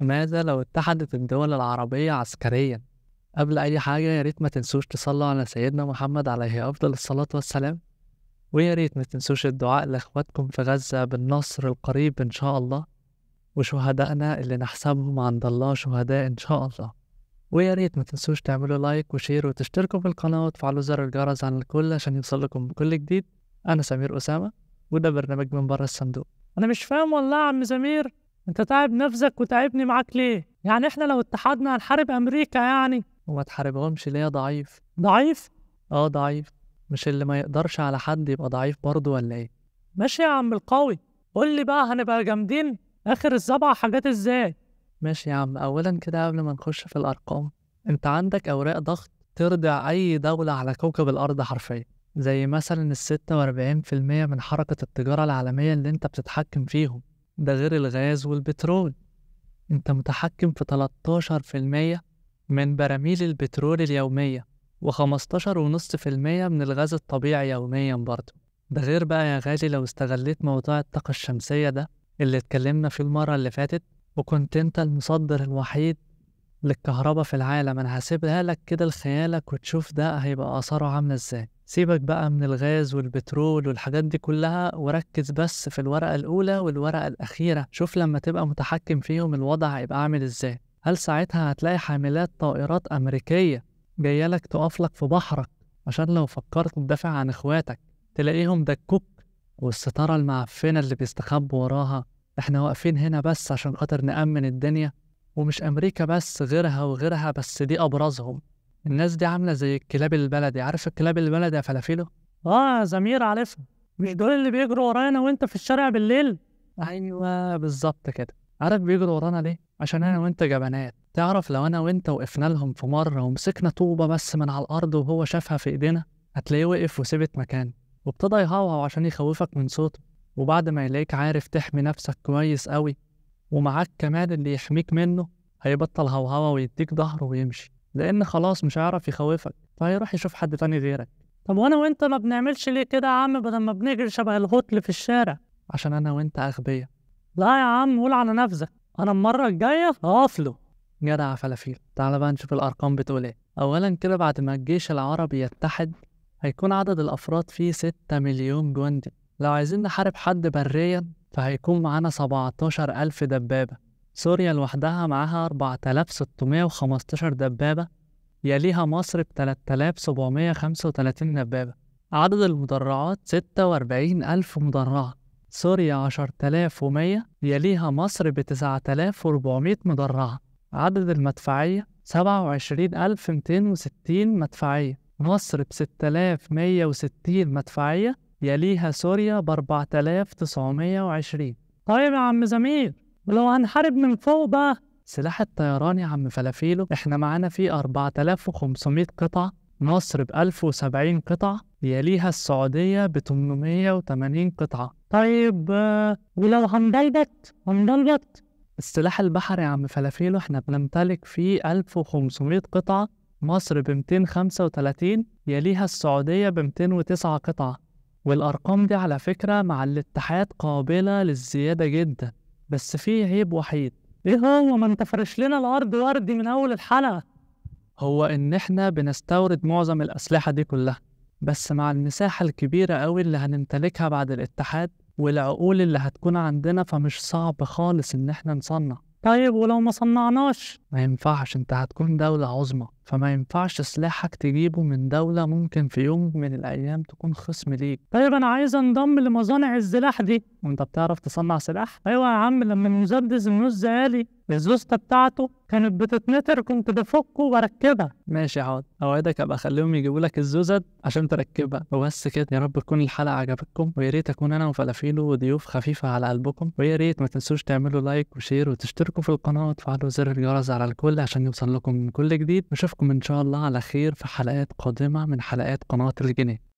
ماذا لو اتحدت الدول العربية عسكريا؟ قبل أي حاجة يا ريت ما تنسوش تصلوا على سيدنا محمد عليه أفضل الصلاة والسلام، ويا ريت ما تنسوش الدعاء لإخواتكم في غزة بالنصر القريب إن شاء الله، وشهدائنا اللي نحسبهم عند الله شهداء إن شاء الله. ويا ريت ما تنسوش تعملوا لايك وشير وتشتركوا في القناة وتفعلوا زر الجرس عن الكل عشان يوصلكم بكل جديد. أنا سمير أسامة، وده برنامج من بره الصندوق. انا مش فاهم والله يا عم سمير، انت تعب نفسك وتعبني معاك ليه؟ يعني احنا لو اتحدنا هنحارب امريكا يعني؟ وما تحاربهمش ليه يا ضعيف؟ ضعيف؟ ضعيف. مش اللي ما يقدرش على حد يبقى ضعيف برضه ولا ايه؟ ماشي يا عم القوي، قول لي بقى هنبقى جامدين اخر السبع حاجات ازاي؟ ماشي يا عم، أولا كده قبل ما نخش في الأرقام، أنت عندك أوراق ضغط ترضع أي دولة على كوكب الأرض حرفيا، زي مثلا 46% من حركة التجارة العالمية اللي أنت بتتحكم فيهم، ده غير الغاز والبترول. أنت متحكم في 13% من براميل البترول اليومية، و15.5% من الغاز الطبيعي يوميا برضه. ده غير بقى يا غالي لو استغليت موضوع الطاقة الشمسية ده اللي اتكلمنا فيه المرة اللي فاتت، وكنت انت المصدر الوحيد للكهرباء في العالم، انا هسيبها لك كده لخيالك وتشوف ده هيبقى اثاره عامله ازاي. سيبك بقى من الغاز والبترول والحاجات دي كلها، وركز بس في الورقة الاولى والورقة الاخيرة. شوف لما تبقى متحكم فيهم الوضع هيبقى عامل ازاي. هل ساعتها هتلاقي حاملات طائرات امريكية جايه لك تقف لك في بحرك عشان لو فكرت تدافع عن اخواتك تلاقيهم دكوك، والستارة المعفنة اللي بيستخبوا وراها احنا واقفين هنا بس عشان خاطر نأمن الدنيا؟ ومش أمريكا بس، غيرها وغيرها، بس دي أبرزهم. الناس دي عاملة زي الكلاب البلدي. عارف الكلاب البلدي يا فلافيلو؟ اه يا سمير عارفها، مش دول اللي بيجروا ورانا وانت في الشارع بالليل؟ أيوة بالظبط كده. عارف بيجروا ورانا ليه؟ عشان أنا وأنت جبنات. تعرف لو أنا وأنت وقفنا لهم في مرة ومسكنا طوبة بس من على الأرض وهو شافها في إيدينا، هتلاقيه وقف وثبت مكانه وابتدى يهوهو عشان يخوفك من صوته. وبعد ما يلاقيك عارف تحمي نفسك كويس قوي ومعاك كمان اللي يحميك منه، هيبطل هوهوة ويديك ظهره ويمشي، لأن خلاص مش هيعرف يخوفك، فهيروح يشوف حد تاني غيرك. طب وانا وانت ما بنعملش ليه كده يا عم بدل ما بنجري شبه الهطل في الشارع؟ عشان أنا وأنت أغبياء. لا يا عم قول على نفسك، انا المرة الجاية هقفله. جدع يا فلافيل. تعال بقى نشوف الأرقام بتقول إيه. أولا كده بعد ما الجيش العربي يتحد هيكون عدد الأفراد فيه 6 مليون جندي. لو عايزين نحارب حد بريا فهيكون معانا 17,000 دبابة. سوريا لوحدها معاها 4615 دبابة، يليها مصر ب3735 دبابة. عدد المدرعات 46,000 مدرعة. سوريا 10,100، يليها مصر ب9400 مدرعة. عدد المدفعية 27,260 مدفعية. مصر ب6160 مدفعية، يليها سوريا ب4920. طيب يا عم سمير، ولو هنحارب من فوق بقى؟ سلاح الطيران يا عم فلافيلو احنا معانا فيه 4500 قطعة، مصر ب1070 قطعة، يليها السعودية ب880 قطعة. طيب ولو هنضلبط؟ السلاح البحري يا عم فلافيلو احنا بنمتلك فيه 1500 قطعة، مصر ب235، يليها السعودية ب209 قطعة. والأرقام دي على فكرة مع الاتحاد قابلة للزيادة جدا، بس فيه عيب وحيد. ايه هو؟ ما انت فرش لنا الارض وردي من اول الحلقة. هو إن إحنا بنستورد معظم الأسلحة دي كلها، بس مع المساحة الكبيرة أوي اللي هنمتلكها بعد الاتحاد والعقول اللي هتكون عندنا فمش صعب خالص إن إحنا نصنع. طيب ولو ما صنعناش؟ ما ينفعش، انت هتكون دولة عظمى، فما ينفعش سلاحك تجيبه من دولة ممكن في يوم من الأيام تكون خصم ليك. طيب انا عايز انضم لمصانع السلاح دي. وانت بتعرف تصنع سلاح؟ ايوه يا عم، لما المسدس النص آلي الزوسته بتاعته كانت بتتنتر كنت بفكه وبركبها. ماشي حاضر، اوعدك ابقى اخليهم يجيبوا لك الزوزد عشان تركبها. وبس كده. يا رب تكون الحلقة عجبتكم، ويا ريت اكون انا وفلافيلو وضيوف خفيفة على قلبكم. ويا ريت ما تنسوش تعملوا لايك وشير وتشتركوا في القناة وتفعلوا زر الجرس على الكل عشان يوصل لكم من كل جديد. نشوفكم ان شاء الله على خير في حلقات قادمة من حلقات قناة الجنيه.